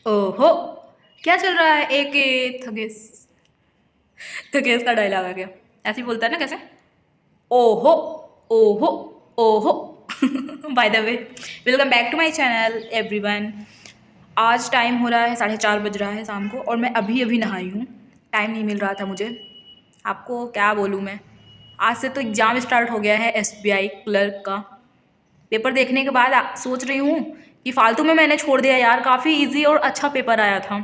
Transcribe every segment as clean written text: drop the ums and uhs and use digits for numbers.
ओहो, क्या चल रहा है? एक थगेस थगेस का डायलॉग आ गया। ऐसे ही बोलता है ना कैसे? ओहो, ओहो, ओहो। By the way, welcome back to my channel everyone. आज टाइम हो रहा है 4:30 बज रहा है शाम को और मैं अभी अभी नहाई हूँ। टाइम नहीं मिल रहा था मुझे। आपको क्या बोलूँ मैं। आज से तो एग्ज़ाम स्टार्ट हो गया है एसबीआई क्लर्क का। पेपर देखने के बाद सोच रही हूँ कि फालतू में मैंने छोड़ दिया यार। काफ़ी इजी और अच्छा पेपर आया था।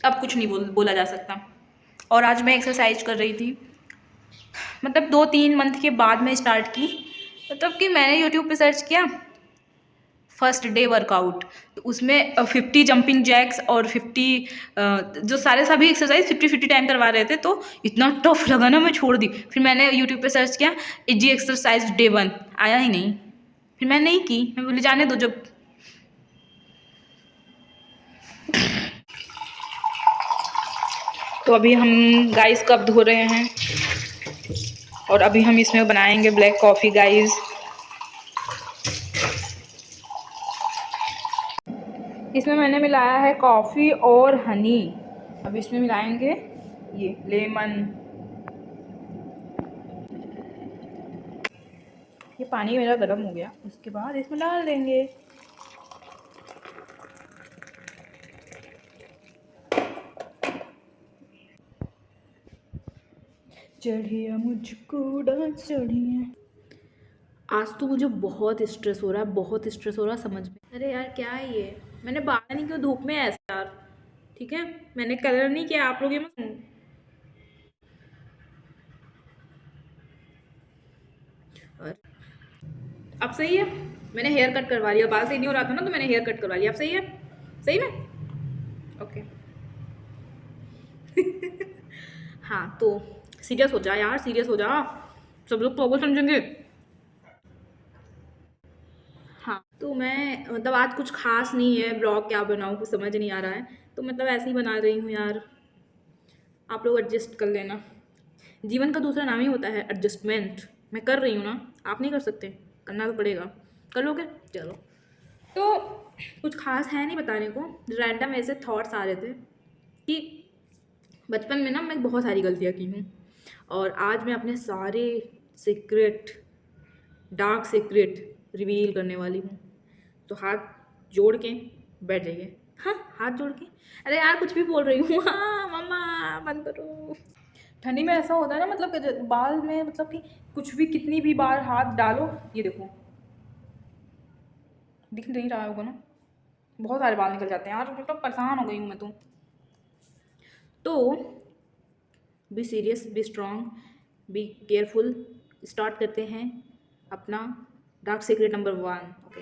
अब कुछ नहीं बोला जा सकता। और आज मैं एक्सरसाइज कर रही थी। मतलब 2-3 मंथ के बाद मैं स्टार्ट की। मतलब कि मैंने यूट्यूब पे सर्च किया फर्स्ट डे वर्कआउट, तो उसमें 50 जंपिंग जैक्स और 50 जो सारे सभी एक्सरसाइज 50-50 टाइम करवा रहे थे। तो इतना टफ लगा ना, मैं छोड़ दी। फिर मैंने यूट्यूब पे सर्च किया इजी एक्सरसाइज डे 1, आया ही नहीं। फिर मैं नहीं की, मैं बोली जाने दो। जब तो अभी हम गाइस कप धो रहे हैं और अभी हम इसमें बनाएंगे ब्लैक कॉफ़ी गाइस। इसमें मैंने मिलाया है कॉफ़ी और हनी। अब इसमें मिलाएंगे ये लेमन। ये पानी मेरा गर्म हो गया, उसके बाद इसमें डाल देंगे। चढ़िया मुझको डांस चढ़िया। आज तो मुझे बहुत स्ट्रेस हो रहा है, बहुत स्ट्रेस हो रहा है समझ में। अरे यार क्या है ये, मैंने बाल नहीं क्यों धूप में ऐसा यार। ठीक है, मैंने कलर नहीं किया, आप लोग ये मत। और अब सही है। मैंने हेयर कट करवा लिया, बाल सही नहीं हो रहा था ना, तो मैंने हेयर कट करवा लिया। अब सही है, सही में ओके। हाँ तो सीरियस हो जा यार, सीरियस हो जा। सब लोग पागल समझेंगे। हाँ तो मैं मतलब आज कुछ खास नहीं है, ब्लॉग क्या बनाऊँ कुछ समझ नहीं आ रहा है, तो मतलब ऐसे ही बना रही हूँ यार। आप लोग एडजस्ट कर लेना। जीवन का दूसरा नाम ही होता है एडजस्टमेंट। मैं कर रही हूँ ना, आप नहीं कर सकते? करना तो पड़ेगा। कर लोगे? चलो। तो कुछ खास है नहीं बताने को। रैंडम ऐसे थॉट्स आ रहे थे कि बचपन में ना मैं बहुत सारी गलतियाँ की हूँ और आज मैं अपने सारे सीक्रेट, डार्क सीक्रेट रिवील करने वाली हूँ। तो हाथ जोड़ के बैठ जाइए। हाँ, हाथ जोड़ के। अरे यार कुछ भी बोल रही हूँ। हाँ मम्मा बंद करो। ठंडी में ऐसा होता है ना, मतलब कि बाल में मतलब कि कुछ भी कितनी भी बार हाथ डालो, ये देखो दिख नहीं रहा होगा ना, बहुत सारे बाल निकल जाते हैं यार। मतलब परेशान हो गई हूँ मैं तो be serious, B strong, be careful. Start करते हैं अपना डार्क सीक्रेट नंबर 1। ओके।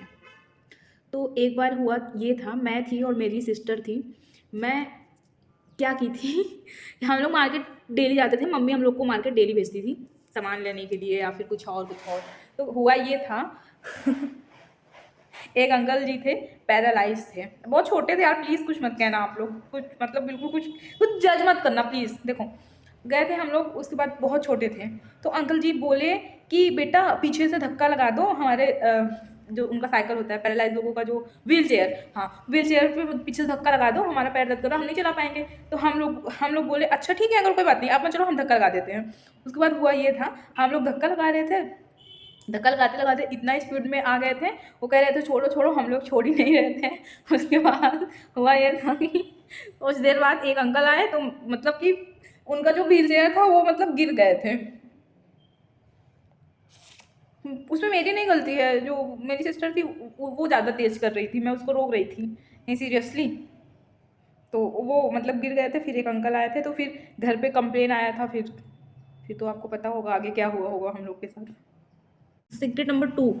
तो एक बार हुआ ये था, मैं थी और मेरी सिस्टर थी। मैं क्या की थी हम लोग मार्केट डेली जाते थे, मम्मी हम लोग को मार्केट डेली भेजती थी सामान लेने के लिए या फिर कुछ और कुछ और। तो हुआ ये था एक अंकल जी थे, पैरालाइज थे, बहुत छोटे थे यार। प्लीज़ कुछ मत कहना आप लोग, कुछ मतलब बिल्कुल कुछ कुछ जज मत करना प्लीज़। देखो गए थे हम लोग, उसके बाद बहुत छोटे थे। तो अंकल जी बोले कि बेटा पीछे से धक्का लगा दो हमारे जो उनका साइकिल होता है पैरालाइज लोगों का, जो व्हील चेयर, हाँ व्हील चेयर पे पीछे से धक्का लगा दो, हमारा पैर दर्द कर रहा, हम नहीं चला पाएंगे। तो हम लोग बोले अच्छा ठीक है, अगर कोई बात नहीं आप चलो हम धक्का लगा देते हैं। उसके बाद हुआ ये था, हम लोग धक्का लगा रहे थे, धक्का लगाते लगाते इतना स्पीड में आ गए थे, वो कह रहे थे छोड़ो छोड़ो, हम लोग छोड़ ही नहीं रहे थे। उसके बाद हुआ ये था कि कुछ देर बाद एक अंकल आए, तो मतलब कि उनका जो व्हील चेयर था वो मतलब गिर गए थे। उसमें मेरी नहीं गलती है, जो मेरी सिस्टर थी वो ज़्यादा तेज़ कर रही थी, मैं उसको रोक रही थी। नहीं सीरियसली, तो वो मतलब गिर गए थे। फिर एक अंकल आए थे, तो फिर घर पे कंप्लेन आया था। फिर तो आपको पता होगा आगे क्या हुआ होगा हम लोग के साथ। सीक्रेट नंबर 2,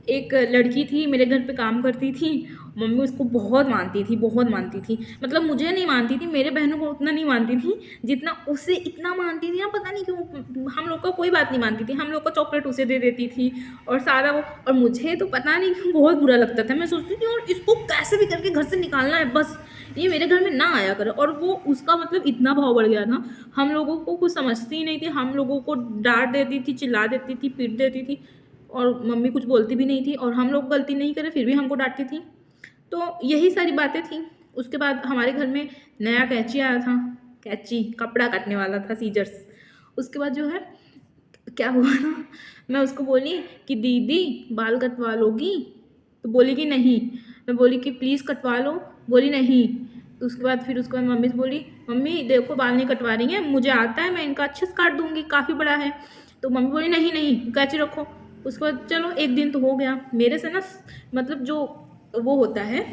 एक लड़की थी मेरे घर पे काम करती थी। मम्मी उसको बहुत मानती थी, बहुत मानती थी। मतलब मुझे नहीं मानती थी, मेरे बहनों को उतना नहीं मानती थी जितना उसे इतना मानती थी ना। पता नहीं क्यों हम लोग का कोई बात नहीं मानती थी, हम लोग का चॉकलेट उसे दे देती थी और सारा वो। और मुझे तो पता नहीं क्यों बहुत बुरा लगता था। मैं सोचती थी और इसको कैसे भी करके घर से निकालना है बस, ये मेरे घर में ना आया करे। और वो उसका मतलब इतना भाव बढ़ गया था, हम लोगों को कुछ समझती ही नहीं थी, हम लोगों को डांट देती थी, चिल्ला देती थी, पीट देती थी। और मम्मी कुछ बोलती भी नहीं थी, और हम लोग गलती नहीं करे फिर भी हमको डांटती थी। तो यही सारी बातें थी। उसके बाद हमारे घर में नया कैंची आया था, कैंची कपड़ा काटने वाला था, सीजर्स। उसके बाद जो है क्या हुआ ना, मैं उसको बोली कि दीदी बाल कटवा लोगी, तो बोली कि नहीं। मैं बोली कि प्लीज़ कटवा लो, बोली नहीं। तो उसके बाद फिर उसके बाद मम्मी से बोली, मम्मी देखो बाल नहीं कटवा रही हैं, मुझे आता है, मैं इनका अच्छे से काट दूंगी, काफ़ी बड़ा है। तो मम्मी बोली नहीं नहीं कैंची रखो। उसके बाद चलो एक दिन तो हो गया मेरे से ना, मतलब जो वो होता है,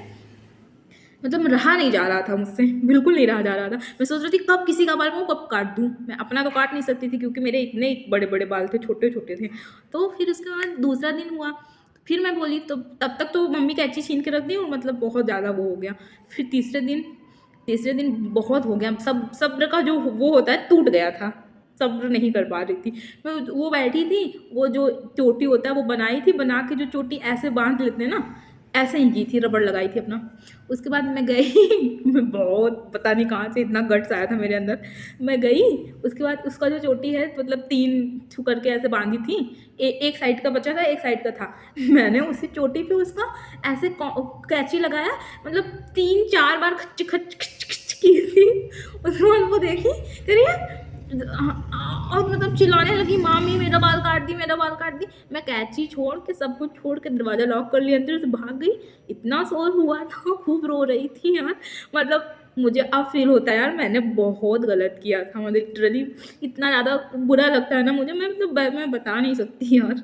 मतलब रहा नहीं जा रहा था मुझसे, बिल्कुल नहीं रहा जा रहा था। मैं सोच रही थी कब किसी का बाल मैं कब काट दूँ, मैं अपना तो काट नहीं सकती थी क्योंकि मेरे इतने बड़े बड़े बाल थे, छोटे छोटे थे। तो फिर उसके बाद दूसरा दिन हुआ, फिर मैं बोली, तो तब तक तो मम्मी कैंची छीन के रख दी और मतलब बहुत ज़्यादा वो हो गया। फिर तीसरे दिन बहुत हो गया, सब सब्र का जो वो होता है टूट गया था, सब्र नहीं कर पा रही थी मैं। वो बैठी थी, वो जो चोटी होता है वो बनाई थी, बना के जो चोटी ऐसे बांध लेते हैं ना, ऐसे ही की थी, रबड़ लगाई थी अपना। उसके बाद मैं गई मैं बहुत पता नहीं कहाँ से इतना गट्स आया था मेरे अंदर। मैं गई, उसके बाद उसका जो चोटी है मतलब 3 छू करके ऐसे बांधी थी, एक साइड का बचा था, एक साइड का था। मैंने उसी चोटी पे उसका ऐसे कैंची लगाया, मतलब 3-4 बार खच खच खच खच की थी। उसके बाद वो देखी, कह रही है और मतलब चिल्लाने लगी, मामी मेरा बाल काट दी, मेरा बाल काट दी। मैं कैंची छोड़ के सब कुछ छोड़ के दरवाज़ा लॉक कर लिया, अंदर से भाग गई। इतना शोर हुआ था, खूब रो रही थी यार। मतलब मुझे अब फील होता है यार मैंने बहुत गलत किया था, मतलब लिटरली इतना ज़्यादा बुरा लगता है ना मुझे, मैं मतलब मैं बता नहीं सकती यार।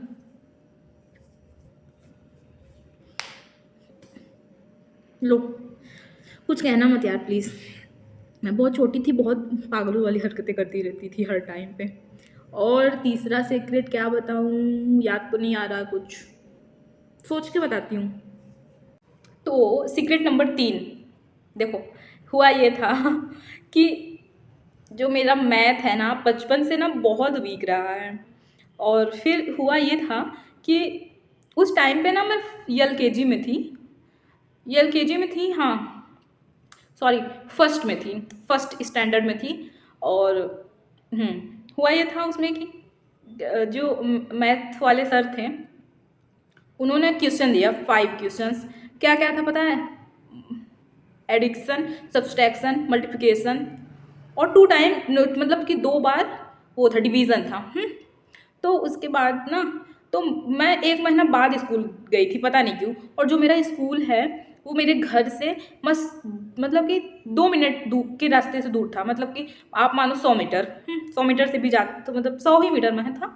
लो, कुछ कहना मत यार प्लीज़। मैं बहुत छोटी थी, बहुत पागलों वाली हरकतें करती रहती थी हर टाइम पे। और तीसरा सीक्रेट क्या बताऊँ, याद तो नहीं आ रहा कुछ, सोच के बताती हूँ। तो सीक्रेट नंबर 3, देखो हुआ ये था कि जो मेरा मैथ है ना बचपन से ना बहुत वीक रहा है। और फिर हुआ ये था कि उस टाइम पे ना मैं एलकेजी में थी, एलकेजी में थी, हाँ सॉरी फर्स्ट में थी, फर्स्ट स्टैंडर्ड में थी। और हुआ ये था उसमें कि जो मैथ वाले सर थे उन्होंने क्वेश्चन दिया, 5 क्वेश्चंस। क्या क्या था पता है? एडिक्शन, सब्सट्रैक्शन, मल्टीप्लिकेशन, और 2 टाइम मतलब कि 2 बार वो था, डिवीज़न था। तो उसके बाद ना, तो मैं 1 महीना बाद स्कूल गई थी, पता नहीं क्यों। और जो मेरा स्कूल है वो मेरे घर से बस मतलब कि 2 मिनट दूर के रास्ते से दूर था, मतलब कि आप मानो 100 मीटर, 100 मीटर से भी ज़्यादा, तो मतलब 100 ही मीटर में था।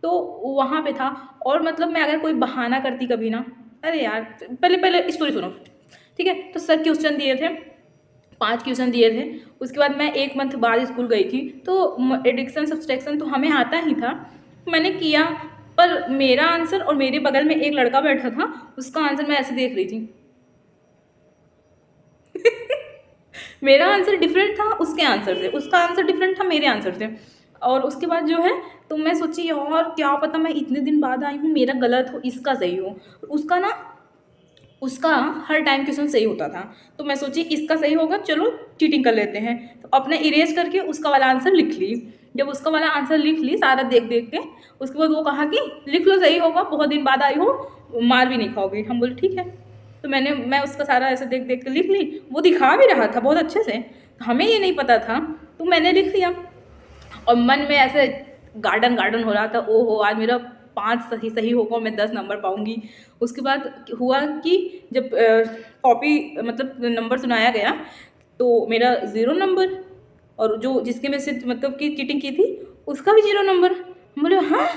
तो वहाँ पे था। और मतलब मैं अगर कोई बहाना करती कभी ना, अरे यार पहले पहले स्टोरी सुनो, ठीक है? तो सर क्वेश्चन दिए थे, 5 क्वेश्चन दिए थे। उसके बाद मैं 1 मंथ बाद स्कूल गई थी, तो एडिक्शन सब्सट्रैक्शन तो हमें आता ही था, मैंने किया। पर मेरा आंसर और मेरे बगल में एक लड़का बैठा था, उसका आंसर मैं ऐसे देख रही थी मेरा आंसर डिफरेंट था उसके आंसर से, उसका आंसर डिफरेंट था मेरे आंसर से। और उसके बाद जो है, तो मैं सोची यार क्या पता मैं इतने दिन बाद आई हूँ, मेरा गलत हो इसका सही हो। उसका ना, उसका हर टाइम क्वेश्चन सही होता था, तो मैं सोची इसका सही होगा, चलो चीटिंग कर लेते हैं। तो अपने इरेज करके उसका वाला आंसर लिख ली। जब उसका वाला आंसर लिख ली सारा देख देख के, उसके बाद वो कहा कि लिख लो सही होगा, बहुत दिन बाद आई हो, मार भी नहीं खाओगे। हम बोले ठीक है। तो मैं उसका सारा ऐसे देख देख के लिख ली, वो दिखा भी रहा था बहुत अच्छे से, हमें ये नहीं पता था, तो मैंने लिख लिया। और मन में ऐसे गार्डन गार्डन हो रहा था, ओहो आज मेरा 5 सही सही होगा, मैं 10 नंबर पाऊंगी। उसके बाद हुआ कि जब कॉपी मतलब नंबर सुनाया गया, तो मेरा 0 नंबर, और जो जिसके में से मतलब कि चीटिंग की थी उसका भी 0 नंबर। हम बोले हाँ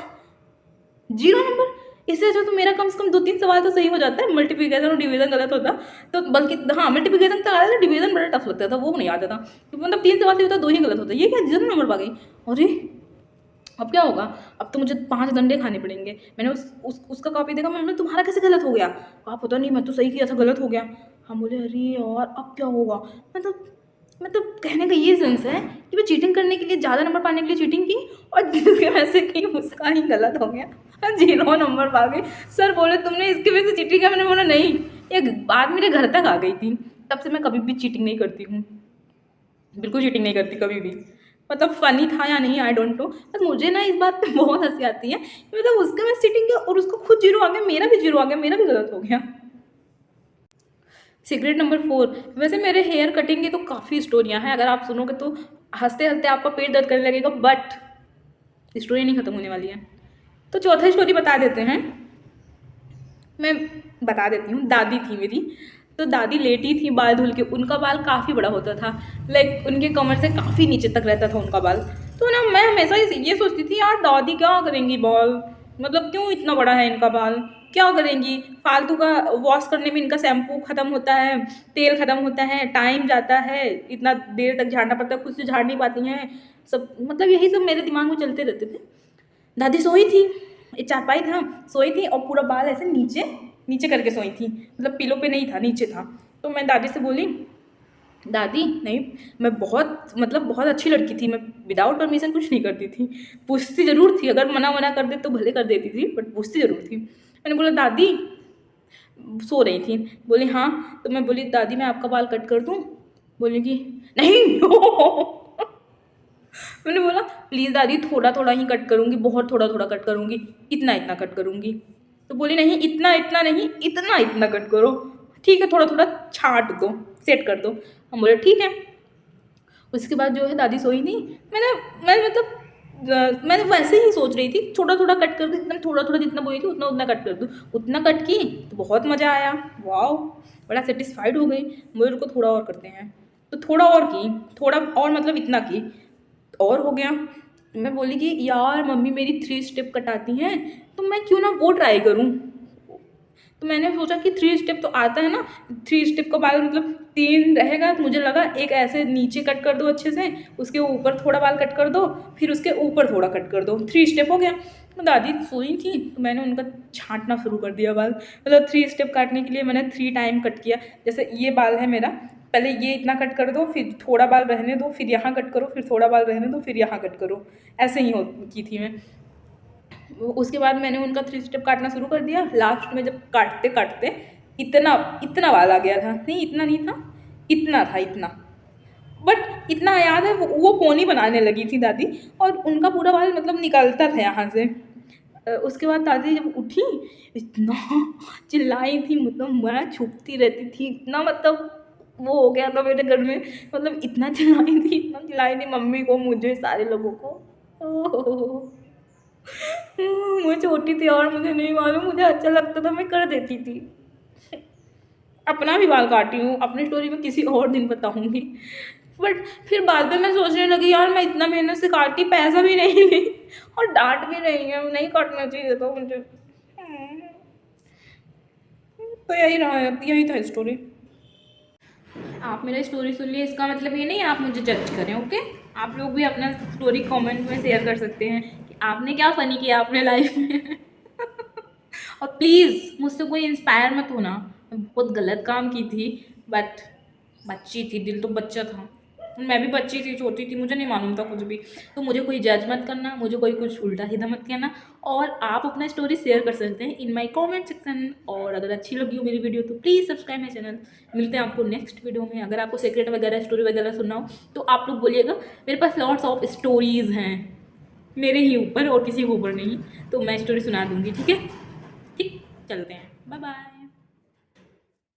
0 नंबर, इससे अच्छा तो मेरा कम से कम 2-3 सवाल तो सही हो जाता है, मल्टीप्लिकेशन और डिवीजन गलत होता तो, बल्कि हाँ मल्टीप्लिकेशन तक आता था, डिवीजन बड़ा टफ लगता था, वो नहीं आता था। तो मतलब 3 सवाल से होता 2 ही गलत होता, ये क्या 0 नंबर पा गई। अरे अब क्या होगा, अब तो मुझे 5 डंडे खाने पड़ेंगे। मैंने उसका कॉपी देखा, मैंने तुम्हारा कैसे गलत हो गया? कहा पता नहीं, मैं तो सही किया था गलत हो गया। हम बोले अरे यार अब क्या होगा। मतलब कहने का ये सेंस है कि मैं चीटिंग करने के लिए, ज़्यादा नंबर पाने के लिए चीटिंग की, और जिसके वजह से की उसका ही गलत हो गया, 0 नंबर पा गई। सर बोले तुमने इसके वजह से चीटिंग किया? मैंने बोला नहीं, ये बात मेरे घर तक आ गई थी। तब से मैं कभी भी चीटिंग नहीं करती हूँ, बिल्कुल चीटिंग नहीं करती कभी भी। मतलब फ़नी था या नहीं आई डोंट नो, पर मुझे ना इस बात पे बहुत हँसी आती है कि मतलब उसका मैं सीटिंग किया और उसको खुद 0 आ गया, मेरा भी 0 आ गया, मेरा भी गलत हो गया। सीक्रेट नंबर 4, वैसे मेरे हेयर कटिंग की तो काफ़ी स्टोरियाँ हैं, अगर आप सुनोगे तो हँसते-हँसते आपका पेट दर्द करने लगेगा, बट स्टोरी नहीं खत्म होने वाली है। तो चौथा स्टोरी बता देते हैं। मैं बता देती हूँ, दादी थी मेरी, तो दादी लेटी थी बाल धुल के, उनका बाल काफ़ी बड़ा होता था, लाइक उनके कमर से काफ़ी नीचे तक रहता था उनका बाल। तो ना मैं हमेशा ये सोचती थी यार दादी क्या करेंगी बाल, मतलब क्यों इतना बड़ा है इनका बाल, क्या करेंगी, फालतू का वॉश करने में इनका शैम्पू ख़त्म होता है, तेल ख़त्म होता है, टाइम जाता है, इतना देर तक झाड़ना पड़ता है, खुद से झाड़ नहीं पाती हैं सब, मतलब यही सब मेरे दिमाग में चलते रहते थे। दादी सोई थी, एक चारपाई था, सोई थी और पूरा बाल ऐसे नीचे नीचे करके सोई थी, मतलब पिलो पे नहीं था, नीचे था। तो मैं दादी से बोली, दादी नहीं, मैं बहुत मतलब बहुत अच्छी लड़की थी, मैं विदाउट परमिशन कुछ नहीं करती थी, पूछती ज़रूर थी, अगर मना वना कर दे तो भले कर देती थी, बट पूछती ज़रूर थी। मैंने बोला दादी, सो रही थी, बोली हाँ, तो मैं बोली दादी मैं आपका बाल कट कर दूँ, बोली कि नहीं मैंने बोला प्लीज़ दादी थोड़ा थोड़ा ही कट करूँगी, बहुत थोड़ा थोड़ा कट करूँगी, इतना इतना कट करूँगी। तो बोली नहीं इतना इतना नहीं, इतना इतना कट करो, ठीक है थोड़ा थोड़ा छाँट दो, सेट कर दो। हम बोले ठीक है। उसके बाद जो है दादी सोई थी, मैं मतलब मैं वैसे ही सोच रही थी थोड़ा थोड़ा कट कर दूँ, एकदम थोड़ा थोड़ा जितना बोली थी उतना उतना कट कर दूँ, उतना कट की तो बहुत मज़ा आया, वाओ बड़ा सेटिस्फाइड हो गई, मेरे को थोड़ा और करते हैं, तो थोड़ा और की, थोड़ा और मतलब इतना की और हो गया। मैं बोली कि यार मम्मी मेरी 3 स्टेप कटाती हैं, तो मैं क्यों ना वो ट्राई करूँ। तो मैंने सोचा कि 3 स्टेप तो आता है ना, 3 स्टेप का बाल मतलब 3 रहेगा, तो मुझे लगा एक ऐसे नीचे कट कर दो अच्छे से, उसके ऊपर थोड़ा बाल कट कर दो, फिर उसके ऊपर थोड़ा कट कर दो, 3 स्टेप हो गया। तो दादी सोई थी तो मैंने उनका छाँटना शुरू कर दिया बाल, मतलब 3 स्टेप काटने के लिए मैंने 3 टाइम कट किया। जैसे ये बाल है मेरा, पहले ये इतना कट कर दो, फिर थोड़ा बाल रहने दो, फिर यहाँ कट करो, फिर थोड़ा बाल रहने दो, फिर यहाँ कट करो, ऐसे ही हो की थी मैं। उसके बाद मैंने उनका 3 स्टेप काटना शुरू कर दिया, लास्ट में जब काटते काटते इतना इतना बाल आ गया था, नहीं इतना नहीं था, इतना था इतना, बट इतना याद है वो पोनी बनाने लगी थी दादी, और उनका पूरा बाल मतलब निकलता था यहाँ से। उसके बाद दादी जब उठी इतना चिल्लाई थी, मतलब मैं छुपती रहती थी, इतना मतलब वो हो गया था मेरे घर में, मतलब इतना चिल्लाई थी, इतना चिल्लाई थी, मम्मी को, मुझे, सारे लोगों को। मैं छोटी थी और मुझे नहीं मालूम, मुझे अच्छा लगता था मैं कर देती थी। अपना भी बाल काटी हूँ, अपनी स्टोरी में किसी और दिन बताऊँगी। बट फिर बाद में मैं सोचने लगी यार मैं इतना मेहनत से काटी, पैसा भी नहीं ली और डांट भी रही है, नहीं काटना चाहिए था मुझे। तो यही रहा है, यही था स्टोरी। आप मेरा स्टोरी सुन लिए इसका मतलब ये नहीं आप मुझे जज करें, ओके। आप लोग भी अपना स्टोरी कमेंट में शेयर कर सकते हैं कि आपने क्या फ़नी किया अपने लाइफ में और प्लीज़ मुझसे कोई इंस्पायर मत होना, मैं बहुत गलत काम की थी, बट बच्ची थी, दिल तो बच्चा था, मैं भी बच्ची थी, छोटी थी, मुझे नहीं मालूम था कुछ भी। तो मुझे कोई जज मत करना, मुझे कोई कुछ उल्टा सीधा मत कहना, और आप अपना स्टोरी शेयर कर सकते हैं इन माय कमेंट सेक्शन। और अगर अच्छी लगी हो मेरी वीडियो तो प्लीज़ सब्सक्राइब माय चैनल। मिलते हैं आपको नेक्स्ट वीडियो में। अगर आपको सीक्रेट वगैरह स्टोरी वगैरह सुनना हो तो आप लोग बोलिएगा, मेरे पास लॉट्स ऑफ स्टोरीज़ हैं, मेरे ही ऊपर और किसी के ऊपर नहीं, तो मैं स्टोरी सुना दूँगी, ठीक है। ठीक, चलते हैं, बाय बाय।